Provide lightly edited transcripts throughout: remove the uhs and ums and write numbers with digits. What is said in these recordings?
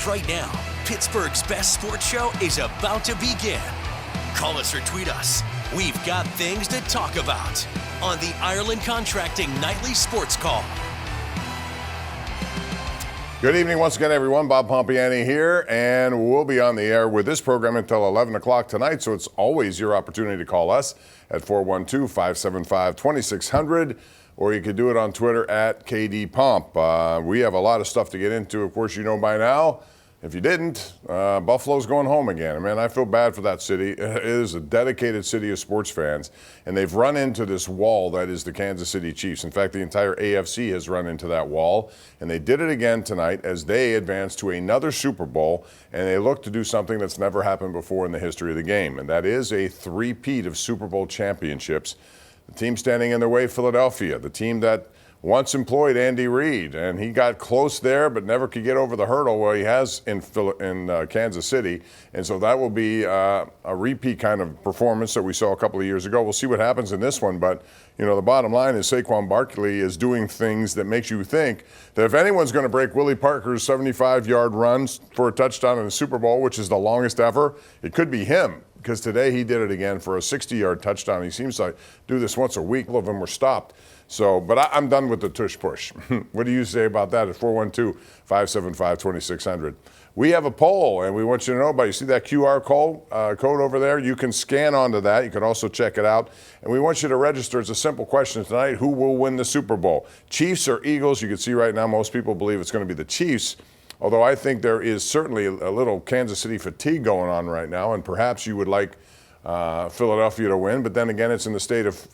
Right now, Pittsburgh's best sports show is about to begin. Call us or tweet us. We've got things to talk about on the Ireland Contracting Nightly Sports Call. Good evening once again, everyone. Bob Pompeani here, and we'll be on the air with this program until 11 o'clock tonight, so it's always your opportunity to call us at 412-575-2600, or you could do it on Twitter at KDPomp. We have a lot of stuff to get into, of course, you know by now. If you didn't, Buffalo's going home again. Man, I feel bad for that city. It is a dedicated city of sports fans, and they've run into this wall that is the Kansas City Chiefs. In fact, the entire AFC has run into that wall, and they did it again tonight as they advance to another Super Bowl, and they look to do something that's never happened before in the history of the game, and that is a three-peat of Super Bowl championships. The team standing in their way, Philadelphia, the team that once employed Andy Reid, and he got close there but never could get over the hurdle where he has in Kansas City. And so that will be a repeat kind of performance that we saw a couple of years ago. We'll see what happens in this one, but you know, the bottom line is Saquon Barkley is doing things that makes you think that if anyone's going to break Willie Parker's 75-yard runs for a touchdown in the Super Bowl, which is the longest ever, it could be him. Because today he did it again for a 60-yard touchdown. He seems to do this once a week. All of them were stopped. So, but I'm done with the tush push. What do you say about that at 412-575-2600? We have a poll, and we want you to know about it. You see that QR code over there? You can scan onto that. You can also check it out. And we want you to register. It's a simple question tonight. Who will win the Super Bowl? Chiefs or Eagles? You can see right now most people believe it's going to be the Chiefs. Although I think there is certainly a little Kansas City fatigue going on right now, and perhaps you would like Philadelphia to win. But then again, it's in the state of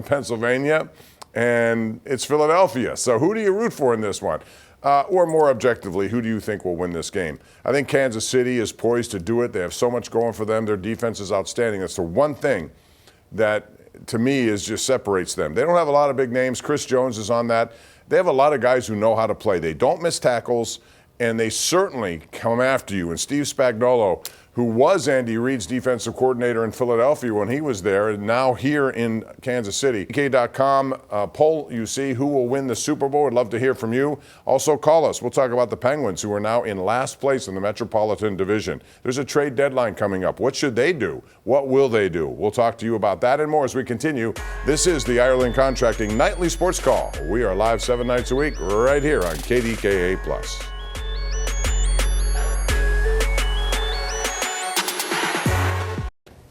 Pennsylvania, and it's Philadelphia. So who do you root for in this one? Or more objectively, who do you think will win this game? I think Kansas City is poised to do it. They have so much going for them. Their defense is outstanding. That's the one thing that, to me, is just separates them. They don't have a lot of big names. Chris Jones is on that. They have a lot of guys who know how to play. They don't miss tackles. And they certainly come after you. And Steve Spagnuolo, who was Andy Reid's defensive coordinator in Philadelphia when he was there, and now here in Kansas City. KDKA.com poll, you see who will win the Super Bowl. I'd love to hear from you. Also call us. We'll talk about the Penguins, who are now in last place in the Metropolitan Division. There's a trade deadline coming up. What should they do? What will they do? We'll talk to you about that and more as we continue. This is the Ireland Contracting Nightly Sports Call. We are live 7 nights a week right here on KDKA+.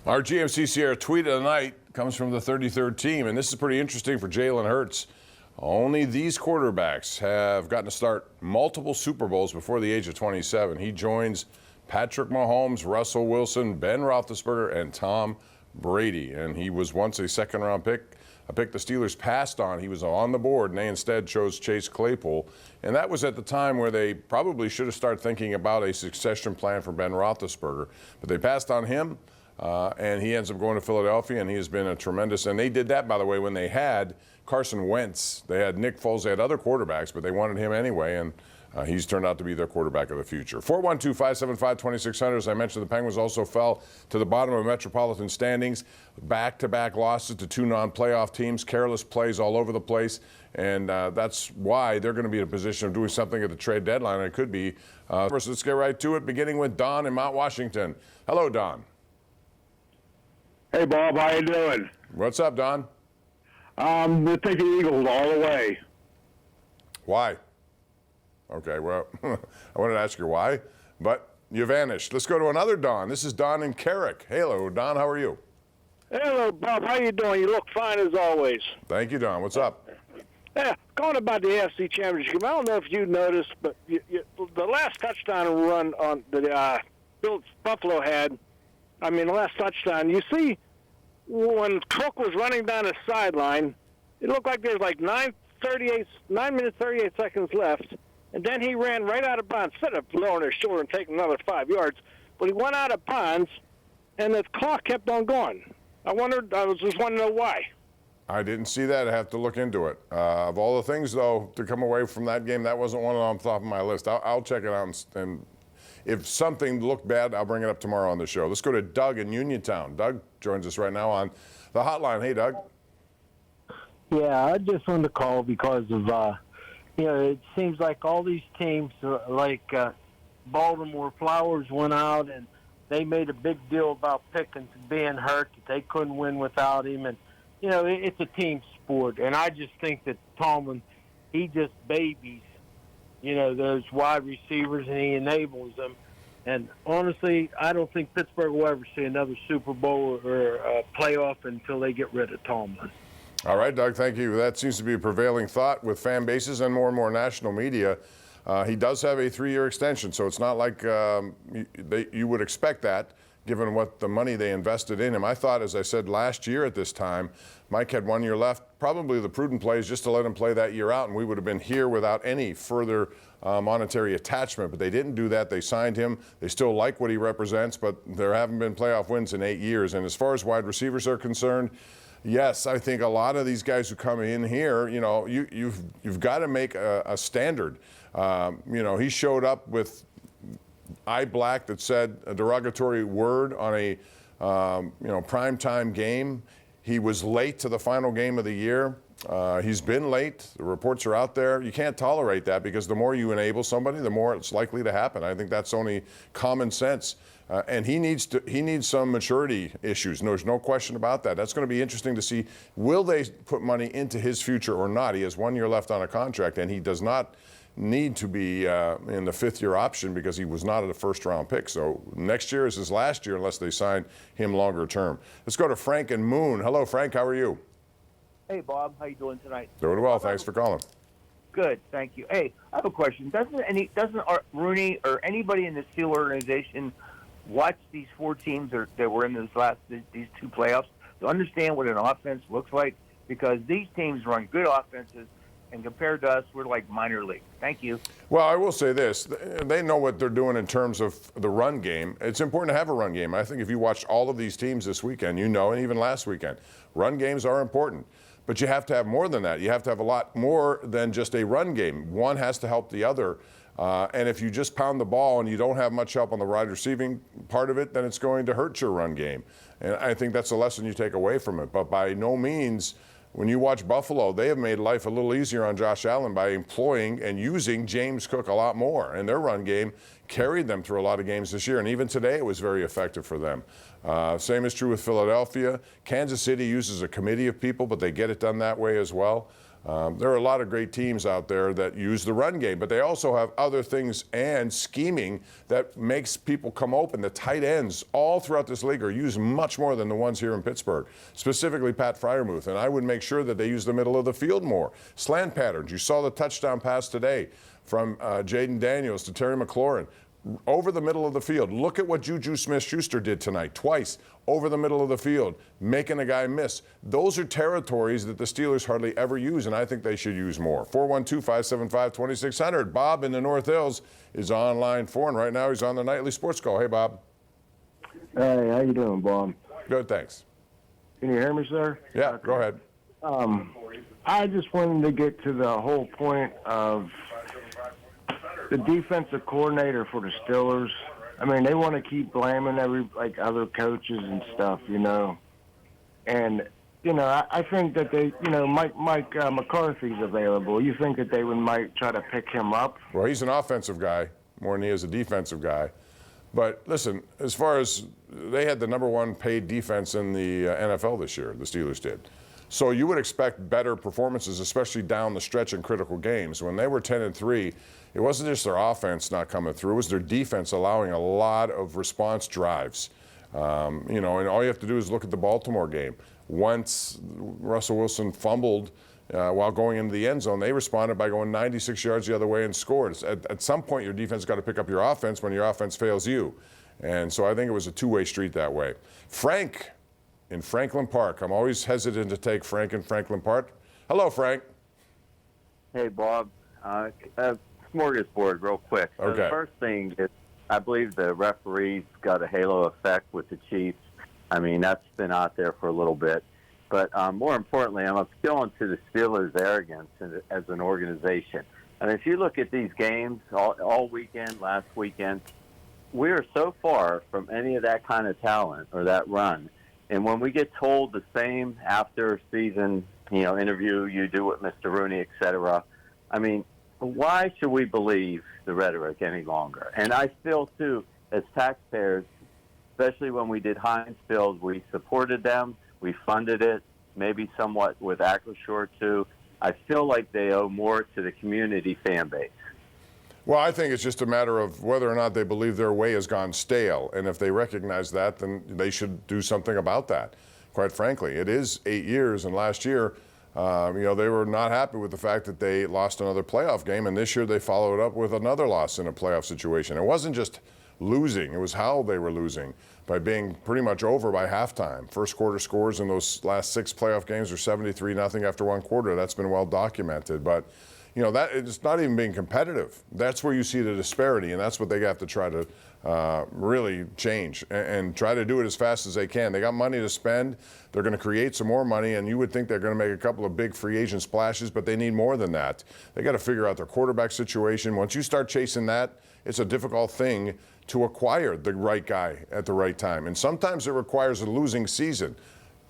Our GMC Sierra tweet of the night comes from the 33rd team, and this is pretty interesting for Jaylen Herz. Only these quarterbacks have gotten to start multiple Super Bowls before the age of 27. He joins Patrick Mahomes, Russell Wilson, Ben Roethlisberger, and Tom Brady. And he was once a second-round pick, a pick the Steelers passed on. He was on the board, and they instead chose Chase Claypool. And that was at the time where they probably should have started thinking about a succession plan for Ben Roethlisberger. But they passed on him. And he ends up going to Philadelphia, and he has been a tremendous. And they did that, by the way, when they had Carson Wentz. They had Nick Foles. They had other quarterbacks, but they wanted him anyway, and he's turned out to be their quarterback of the future. 412-575-2600. As I mentioned, the Penguins also fell to the bottom of Metropolitan standings. Back-to-back losses to two non-playoff teams. Careless plays all over the place. And that's why they're going to be in a position of doing something at the trade deadline. It could be. First, let's get right to it, beginning with Don in Mount Washington. Hello, Don. Hey, Bob, how you doing? What's up, Don? We're taking Eagles all the way. Why? Okay, well, I wanted to ask you why, but you vanished. Let's go to another Don. This is Don in Carrick. Hello, Don. How are you? Hello, Bob. How you doing? You look fine as always. Thank you, Don. What's up? Yeah, going about the AFC Championship. I don't know if you noticed, but the last touchdown run on the Buffalo had, the last touchdown, you see when Cook was running down the sideline, it looked like there was like 9 minutes, 38 seconds left, and then he ran right out of bounds, instead of lowering his shoulder and taking another 5 yards, but he went out of bounds, and the clock kept on going. I was just wanting to know why. I didn't see that. I have to look into it. Of all the things, though, to come away from that game, that wasn't one on the top of my list. I'll check it out, and if something looked bad, I'll bring it up tomorrow on the show. Let's go to Doug in Uniontown. Doug joins us right now on the hotline. Hey, Doug. Yeah, I just wanted to call because of, it seems like all these teams, like Baltimore Flowers went out and they made a big deal about Pickens being hurt, that they couldn't win without him. And, it's a team sport. And I just think that Tomlin, he just babies, those wide receivers, and he enables them. And honestly, I don't think Pittsburgh will ever see another Super Bowl or a playoff until they get rid of Tomlin. All right, Doug, thank you. That seems to be a prevailing thought with fan bases and more national media. He does have a 3-year extension, so it's not like you would expect that, given what the money they invested in him. I thought, as I said last year at this time, Mike had 1 year left. Probably the prudent play is just to let him play that year out, and we would have been here without any further monetary attachment. But they didn't do that. They signed him. They still like what he represents, but there haven't been playoff wins in 8 years. And as far as wide receivers are concerned, yes, I think a lot of these guys who come in here, you've got to make a standard. He showed up with eye black that said a derogatory word on a primetime game. He was late to the final game of the year. He's been late. The reports are out there. You can't tolerate that, because the more you enable somebody, the more it's likely to happen. I think that's only common sense. And he needs some maturity issues. There's no question about that. That's going to be interesting to see. Will they put money into his future or not? He has 1 year left on a contract, and he does not need to be in the 5th-year option, because he was not a first-round pick. So next year is his last year unless they sign him longer term. Let's go to Frank and Moon. Hello, Frank. How are you? Hey, Bob. How you doing tonight? Doing well. Thanks for calling. Good. Thank you. Hey, I have a question. Doesn't Rooney or anybody in the Steel organization watch these 4 teams that were in these 2 playoffs to understand what an offense looks like? Because these teams run good offenses, and compared to us, we're like minor league. Thank you. Well, I will say this. They know what they're doing in terms of the run game. It's important to have a run game. I think if you watch all of these teams this weekend, and even last weekend, run games are important. But you have to have more than that. You have to have a lot more than just a run game. One has to help the other. And if you just pound the ball and you don't have much help on the wide receiving part of it, then it's going to hurt your run game. And I think that's a lesson you take away from it. But by no means, when you watch Buffalo, they have made life a little easier on Josh Allen by employing and using James Cook a lot more. And their run game carried them through a lot of games this year. And even today, it was very effective for them. Same is true with Philadelphia. Kansas City uses a committee of people, but they get it done that way as well. There are a lot of great teams out there that use the run game, but they also have other things and scheming that makes people come open. The tight ends all throughout this league are used much more than the ones here in Pittsburgh, specifically Pat Freiermuth. And I would make sure that they use the middle of the field more. Slant patterns. You saw the touchdown pass today from Jaden Daniels to Terry McLaurin. Over the middle of the field. Look at what Juju Smith-Schuster did tonight, twice over the middle of the field, making a guy miss. Those are territories that the Steelers hardly ever use, and I think they should use more. 412-575-2600. Bob in the North Hills is on line 4, and right now he's on the Nightly Sports Call. Hey, Bob. Hey, how you doing, Bob? Good, thanks. Can you hear me, sir? Yeah, go ahead. I just wanted to get to the whole point of the defensive coordinator for the Steelers. I mean, they want to keep blaming other coaches and stuff, And, I think that they, Mike McCarthy's available. You think that they might try to pick him up? Well, he's an offensive guy more than he is a defensive guy. But listen, as far as they had the number 1 paid defense in the NFL this year, the Steelers did. So you would expect better performances, especially down the stretch in critical games. When they were 10-3, it wasn't just their offense not coming through; it was their defense allowing a lot of response drives. And all you have to do is look at the Baltimore game. Once Russell Wilson fumbled while going into the end zone, they responded by going 96 yards the other way and scored. At some point, your defense got to pick up your offense when your offense fails you. And so I think it was a two-way street that way. Frank in Franklin Park. I'm always hesitant to take Frank in Franklin Park. Hello, Frank. Hey, Bob. Smorgasbord real quick. So Okay. The first thing is I believe the referees got a halo effect with the Chiefs. I mean, that's been out there for a little bit. But more importantly, I'm appealing to the Steelers' arrogance as an organization. And if you look at these games all weekend, last weekend, we are so far from any of that kind of talent or that run. And when we get told the same after season, interview you do with Mr. Rooney, et cetera, I mean, why should we believe the rhetoric any longer? And I feel, too, as taxpayers, especially when we did Heinz Field, we supported them, we funded it, maybe somewhat with Acrisure, too. I feel like they owe more to the community fan base. Well, I think it's just a matter of whether or not they believe their way has gone stale. And if they recognize that, then they should do something about that. Quite frankly, it is 8 years, and last year, they were not happy with the fact that they lost another playoff game, and this year they followed up with another loss in a playoff situation. It wasn't just losing, it was how they were losing, by being pretty much over by halftime. First quarter scores in those last 6 playoff games are 73-0 after one quarter. That's been well documented, but that it's not even being competitive. That's where you see the disparity, and that's what they have to try to really change and try to do it as fast as they can. They got money to spend. They're going to create some more money, and you would think they're going to make a couple of big free agent splashes, but they need more than that. They got to figure out their quarterback situation. Once you start chasing that, it's a difficult thing to acquire the right guy at the right time. And sometimes it requires a losing season.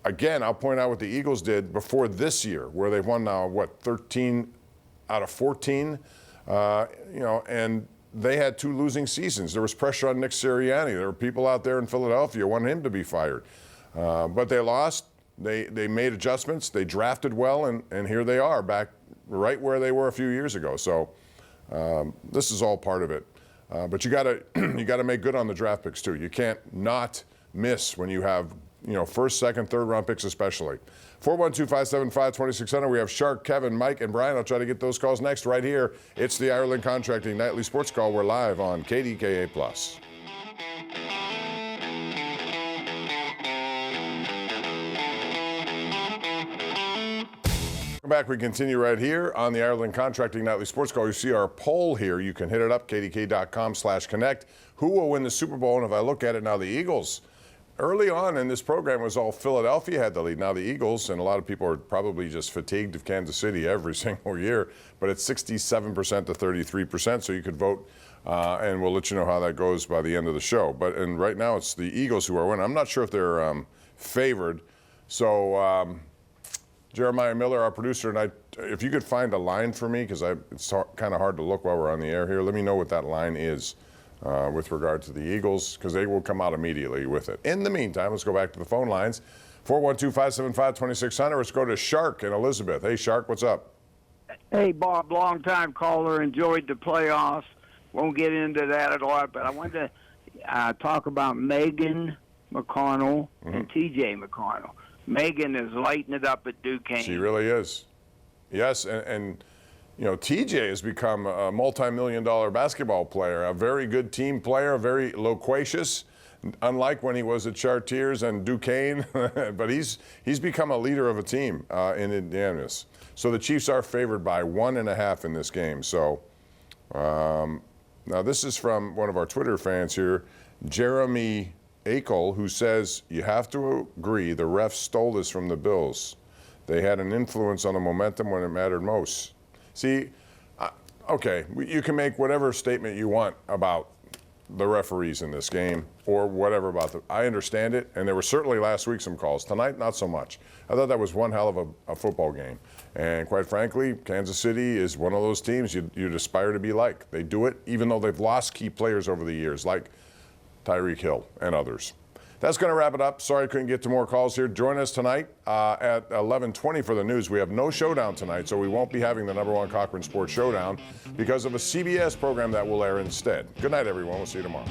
Again, I'll point out what the Eagles did before this year, where they've won now, 13 out of 14, and they had 2 losing seasons. There was pressure on Nick Sirianni. There were people out there in Philadelphia wanting him to be fired. But they lost. They made adjustments. They drafted well, and here they are back right where they were a few years ago. So this is all part of it. But you got to make good on the draft picks too. You can't not miss when you have first, second, third round picks especially. 412-575-2600. We have Shark, Kevin, Mike, and Brian. I'll try to get those calls next right here. It's the Ireland Contracting Nightly Sports Call. We're live on KDKA+. Welcome back. We continue right here on the Ireland Contracting Nightly Sports Call. You see our poll here. You can hit it up, kdk.com/connect. Who will win the Super Bowl? And if I look at it now, the Eagles. Early on in this program, it was all Philadelphia had the lead. Now the Eagles, and a lot of people are probably just fatigued of Kansas City every single year, but it's 67% to 33%, so you could vote, and we'll let you know how that goes by the end of the show. And right now it's the Eagles who are winning. I'm not sure if they're favored. So Jeremiah Miller, our producer, and if you could find a line for me, because it's kind of hard to look while we're on the air here, let me know what that line is. With regard to the Eagles, because they will come out immediately with it. In the meantime, let's go back to the phone lines. 412-575-2600. Let's go to Shark and Elizabeth. Hey, Shark, what's up? Hey, Bob, long-time caller. Enjoyed the playoffs. Won't get into that at all, but I wanted to talk about Megan McConnell and T.J. McConnell. Megan is lighting it up at Duquesne. She really is. Yes, and TJ has become a multi-million-dollar basketball player, a very good team player, very loquacious, unlike when he was at Chartiers and Duquesne. But he's become a leader of a team in Indianapolis. So the Chiefs are favored by 1.5 in this game. So now this is from one of our Twitter fans here, Jeremy Akel, who says, you have to agree the refs stole this from the Bills. They had an influence on the momentum when it mattered most. See, okay, you can make whatever statement you want about the referees in this game or whatever about them. I understand it, and there were certainly last week some calls. Tonight, not so much. I thought that was one hell of a football game. And quite frankly, Kansas City is one of those teams you'd aspire to be like. They do it even though they've lost key players over the years, like Tyreek Hill and others. That's going to wrap it up. Sorry I couldn't get to more calls here. Join us tonight at 11:20 for the news. We have no showdown tonight, so we won't be having the #1 Cochran Sports Showdown because of a CBS program that will air instead. Good night, everyone. We'll see you tomorrow.